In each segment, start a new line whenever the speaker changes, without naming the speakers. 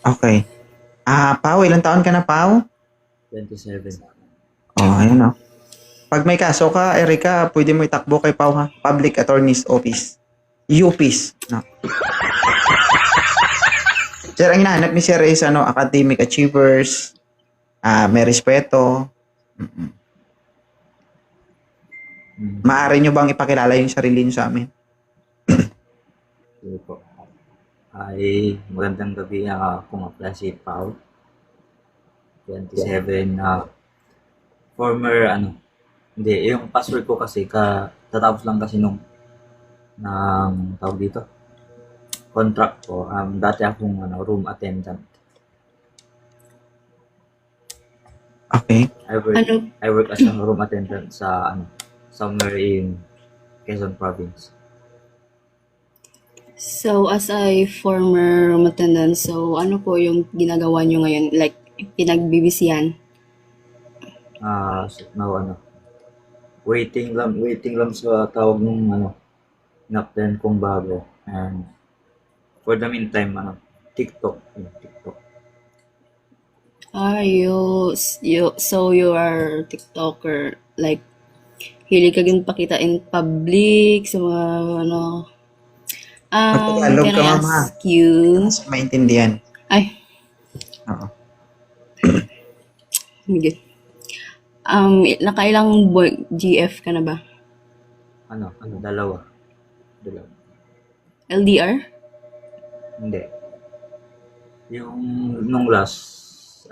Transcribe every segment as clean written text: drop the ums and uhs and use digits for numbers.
Okay. Pao, ilang taon ka na, Pao?
27.
Oh, ayun oh. Pag may kaso ka, Erika, pwede mo itakbo kay Pao ha. Public Attorney's Office. UPIS. No. Sir, ang hinahanap ni Sir is academic achievers, may respeto. Maaari nyo bang ipakilala yung sarili nyo sa amin?
Sige po. Ay, magandang gabi. Ako nga pala si Pao. 27. Former, hindi, yung password ko kasi, tatapos lang kasi ng tawag dito, contract ko. Dati akong room attendant.
Okay.
Ano?
I work as a room attendant sa, somewhere in Quezon Province.
So, as a former attendant, so ano po yung ginagawa nyo ngayon? Like, pinagbibisihan?
So now, waiting lang sa tawag nung, in-apply kong bago. And for the meantime, TikTok. TikTok.
So you are TikToker, like, hilig ka din pakita in public, sa mga,
Magtagalog
can
ka,
I
ma'am, ha?
ask you?
Mas maintindihan.
Ay,
Oo.
hindi. Nakailang GF ka na ba?
Dalawa.
LDR?
Hindi. Yung nung last,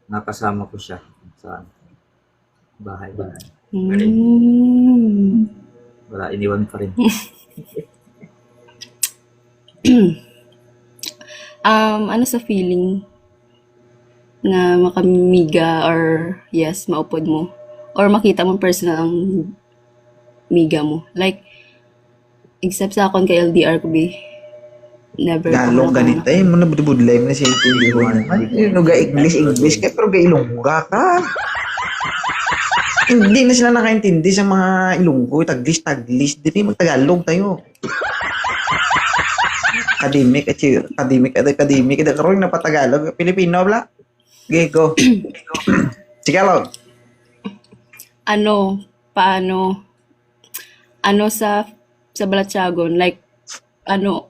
nakasama ko siya sa bahay. Wala, iniwan pa rin.
Ano sa feeling na makamiga or yes, maupod mo? Or makita mo personal ang miga mo? Like, except sa akon kay LDR ko be, never ko
Galong ganito eh. Muna budlay mo na siya intindihan naman. Ga English ka, pero ga Ilongga ka. Hindi na sila nakaintindi sa mga Ilonggo. Taglis. Di na magtagalog tayo. Academic. Karoon na patagalog. Pilipino, bla? Okay, go. Tagalog.
Paano, sa Balatsyagon, like,
Ano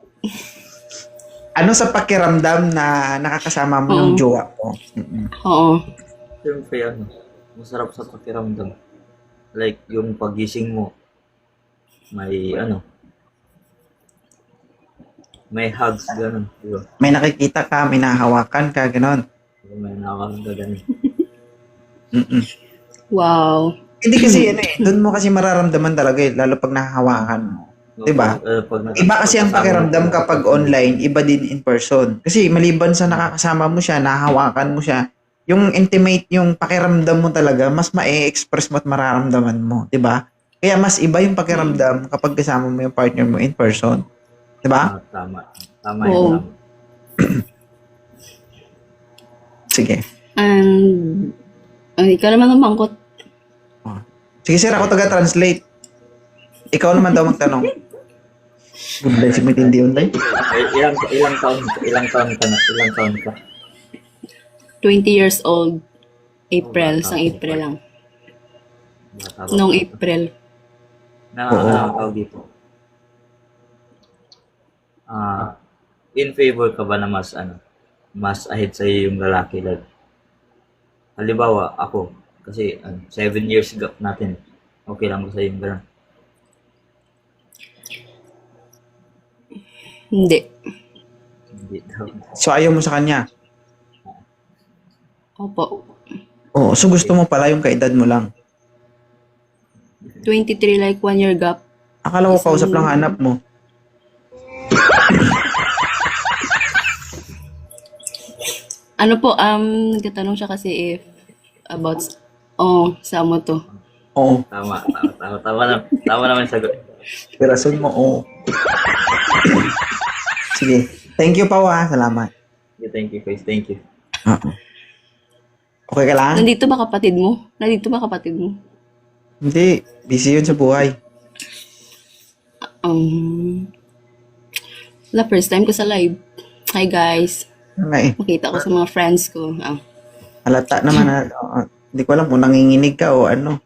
sa pakiramdam na nakakasama mo yung jowa mo?
oo.
Siyempre, masarap sa pakiramdam. Like, yung pagising mo, may, may hugs, ganun. Diba?
May nakikita ka, may nahawakan ka, gano'n.
May nakakaganda ganun.
Wow.
Hindi kasi doon mo kasi mararamdaman talaga lalo pag nahahawakan mo. Diba? Iba kasi ang pakiramdam kapag online, iba din in person. Kasi maliban sa nakakasama mo siya, nahahawakan mo siya, yung intimate, yung pakiramdam mo talaga, mas ma-express mo at mararamdaman mo. Diba? Kaya mas iba yung pakiramdam kapag kasama mo yung partner mo in person. Diba?
Tama
Oo.
yun.
Sige.
And, ikaw naman namangkot.
Sige sir, ako taga-translate. Ikaw naman daw magtanong. Good bless you, matindi yun tayo.
Ilang taon ka?
20 years old. April. Sang April lang. Noong April.
Tawag dito. In favor ka ba na mas ahead sa yung lalaki? Like, halimbawa, ako, kasi 7 years gap natin. Okay lang ba sa yung gano'n?
Hindi.
Hindi daw.
So ayaw mo sa kanya?
Opo.
Oo, so gusto mo pala yung kaedad mo lang.
23, like 1 year gap.
Akala ko kausap lang hanap mo.
Nagtatanong siya kasi if about sa mo to.
Oo,
Tama naman yung sagot.
pirason mo, oo. Sige. Thank you pa, salamat.
Thank you, guys. Thank you.
Oo. Okay ka lang?
Nandito ba kapatid mo?
Hindi, busy yun sa buhay.
First time ko sa live. Hi guys.
Nga eh.
Makita ko sa mga friends ko.
Halata naman na, hindi ko alam kung nanginginig ka o ano.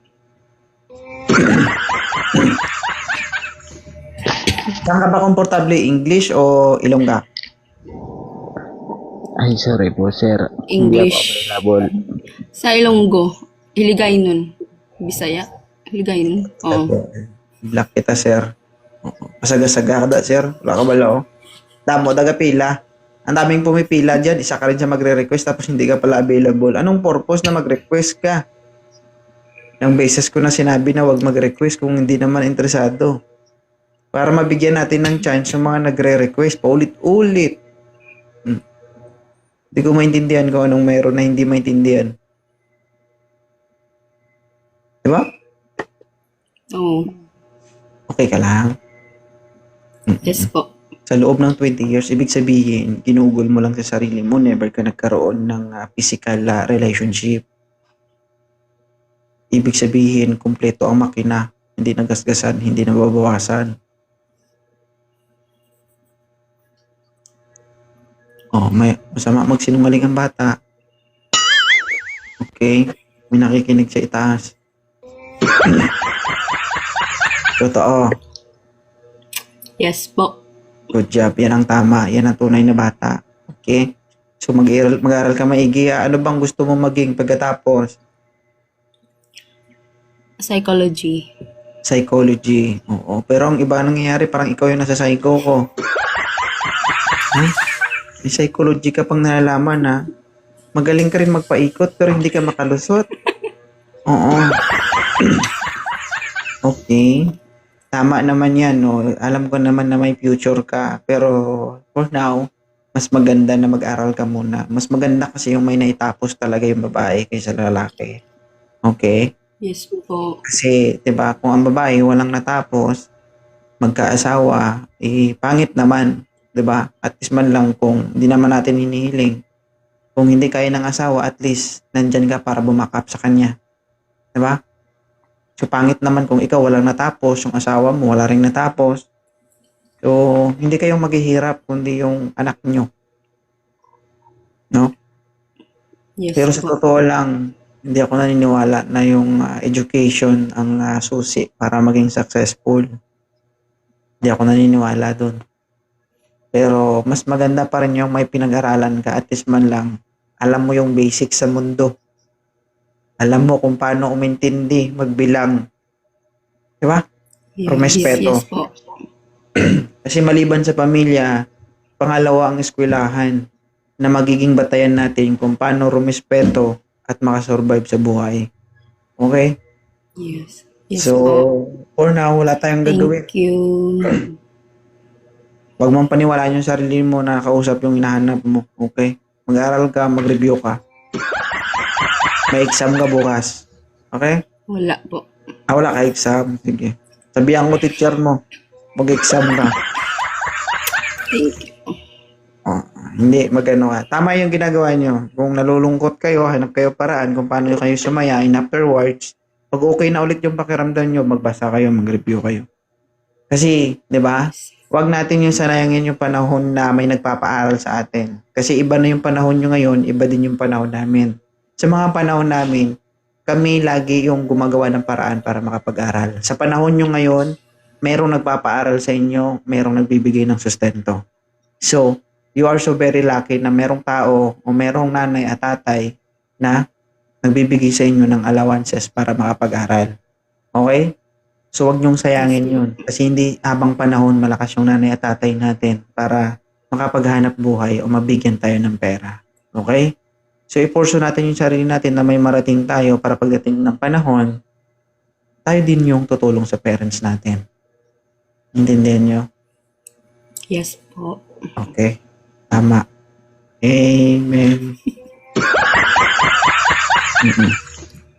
Saan ka ba komportable? English o Ilongga?
Ay, sorry po, sir. Hindi ako
English.
available.
Sa Ilonggo. Iligay nun. Bisaya. Iligay nun. Oo.
Black kita, sir. Pasaga-saga ka da, sir. Wala ka bala, oh. Damo, daga pila. Ang daming pumipila dyan. Isa ka rin siya magre-request tapos hindi ka pala available. Anong purpose na mag-request ka? Yung beses ko na sinabi na wag mag-request kung hindi naman interesado. Para mabigyan natin ng chance yung mga nagre-request. Paulit-ulit. Hindi ko maintindihan kung anong meron na hindi maintindihan. Diba?
Oo.
Okay ka lang.
Yes po.
Sa loob ng 20 years, ibig sabihin, ginugol mo lang sa sarili mo, never ka nagkaroon ng physical relationship. Ibig sabihin, kumpleto ang makina, hindi nagasgasan, hindi nababawasan. Oh, may masama magsinungaling ang bata. Okay? May nakikinig sa itaas. Totoo.
Yes po.
Good job. Yan ang tama. Yan ang tunay na bata. Okay? So mag-aral ka maigi. Ano bang gusto mo maging pagkatapos?
Psychology.
Psychology. Oo. Pero ang iba nangyayari, parang ikaw yung nasa psycho ko. Huh? May psychology ka pang nalalaman, ha? Magaling ka rin magpaikot pero hindi ka makalusot. Oo. Okay. Tama naman yan, no? Alam ko naman na may future ka. Pero for now, mas maganda na mag-aral ka muna. Mas maganda kasi yung may naitapos talaga yung babae kaysa lalaki. Okay?
Yes po.
Kasi, 'di ba, kung ang babae walang natapos, magkaasawa, pangit naman, 'di ba? At least man lang kung hindi naman natin hinihiling. Kung hindi kaya ng asawa, at least nandyan ka para bumakap sa kanya. 'Di ba? So pangit naman kung ikaw walang natapos, yung asawa mo wala ring natapos. So, hindi kayong maghihirap kundi yung anak nyo. No?
Yes
Pero sa
po.
totoo lang, hindi ako naniniwala na yung education ang susi para maging successful. Hindi ako naniniwala doon. Pero mas maganda pa rin yung may pinag-aralan ka, at least man lang alam mo yung basics sa mundo. Alam mo kung paano umintindi, magbilang. Di ba?
Yes,
Rumespeto.
yes po.
Kasi maliban sa pamilya, pangalawa ang eskwelahan na magiging batayan natin kung paano rumespeto at makasurvive sa buhay. Okay?
Yes. Yes
So,
po.
for now, wala tayong gagawin.
Thank you.
Huwag mong paniwalaan yung sarili mo na kausap yung hinahanap mo. Okay? Mag-aral ka, mag-review ka. May exam ka bukas. Okay?
Wala po.
Wala ka exam. Sige. Sabihan ko teacher mo, mag-exam ka.
Thank you.
Hindi, magano ka. Tama yung ginagawa nyo. Kung nalulungkot kayo, hanap kayo paraan kung paano kayo sumaya, and afterwards, pag okay na ulit yung pakiramdam nyo, magbasa kayo, mag-review kayo. Kasi, di ba? Huwag natin yung sanayangin yung panahon na may nagpapaaral sa atin. Kasi iba na yung panahon nyo ngayon, iba din yung panahon namin. Sa mga panahon namin, kami lagi yung gumagawa ng paraan para makapag-aral. Sa panahon nyo ngayon, merong nagpapaaral sa inyo, merong nagbibigay ng sustento. So, you are so very lucky na merong tao o merong nanay at tatay na nagbibigay sa inyo ng allowances para makapag-aral. Okay? So, wag niyong sayangin yun. Kasi hindi habang panahon malakas yung nanay at tatay natin para makapaghanap buhay o mabigyan tayo ng pera. Okay? So, i-force natin yung sarili natin na may marating tayo para pagdating ng panahon, tayo din yung tutulong sa parents natin. Intindihan niyo?
Yes po.
Okay. Tama. Amen.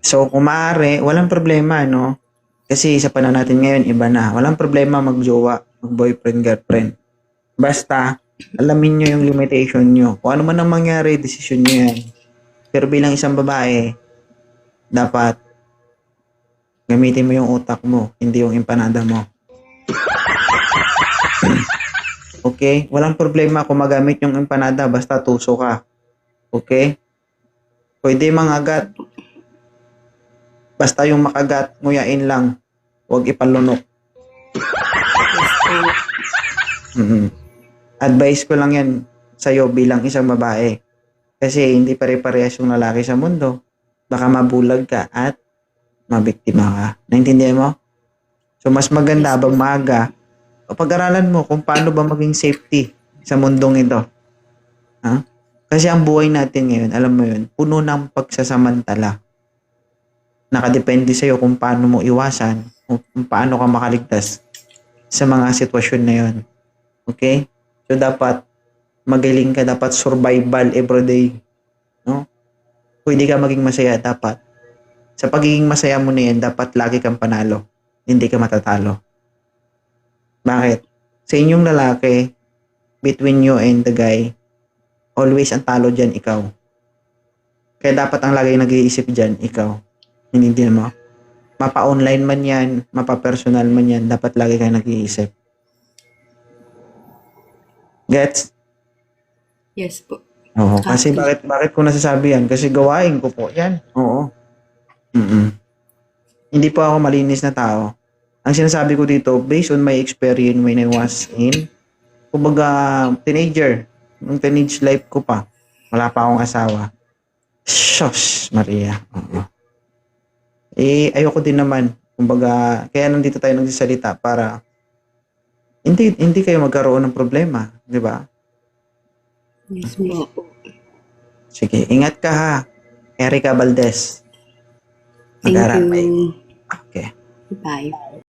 So, kung maaari, walang problema, no? Kasi sa panahon natin ngayon, iba na. Walang problema mag-jowa, mag-boyfriend, girlfriend. Basta, alamin nyo yung limitation nyo. Kung ano man ang mangyari, desisyon nyo yan. Pero bilang isang babae, dapat gamitin mo yung utak mo, hindi yung empanada mo. Okay? Walang problema kung magamit yung empanada basta tuso ka. Okay? Pwede mangagat. Basta yung makagat, nguyain lang. Huwag ipalunok.
Yes po.
Mhm. Advice ko lang yan sa'yo bilang isang babae. Kasi hindi pare-parehas yung lalaki sa mundo. Baka mabulag ka at mabiktima ka. Naintindihan mo? So, mas maganda
Yes,
habang maaga, pag-aralan mo kung paano ba maging safety sa mundong ito. Ha? Kasi ang buhay natin ngayon, alam mo yun, puno ng pagsasamantala. Nakadepende sa'yo kung paano mo iwasan, kung paano ka makaligtas sa mga sitwasyon na yun. Okay? So, dapat magaling ka, dapat survival everyday. No? Pwede ka maging masaya, dapat. Sa pagiging masaya mo na yan, dapat lagi kang panalo. Hindi ka matatalo. Bakit? Sa inyong lalaki, between you and the guy, always ang talo dyan, ikaw. Kaya dapat ang lagi nag-iisip dyan, ikaw. Hindi mo. Mapa-online man yan, mapa-personal man yan, dapat lagi kayo nag-iisip. Gets?
Yes po.
Oo. Kasi
Okay.
bakit ko nasasabi yan? Kasi gawain ko po yan. Oo. Mm-mm. Hindi po ako malinis na tao. Ang sinasabi ko dito, based on my experience when I was in, kumbaga, teenager. Nung teenage life ko pa. Wala pa akong asawa. Shush, Maria. Oo. Ayoko din naman. Kumbaga, kaya nandito tayo nagsasalita para hindi kayo magkaroon ng problema. Di ba?
Yes po.
Sige, ingat ka ha. Erica Valdez.
Thank
Mag-aral.
you.
Okay.
Bye.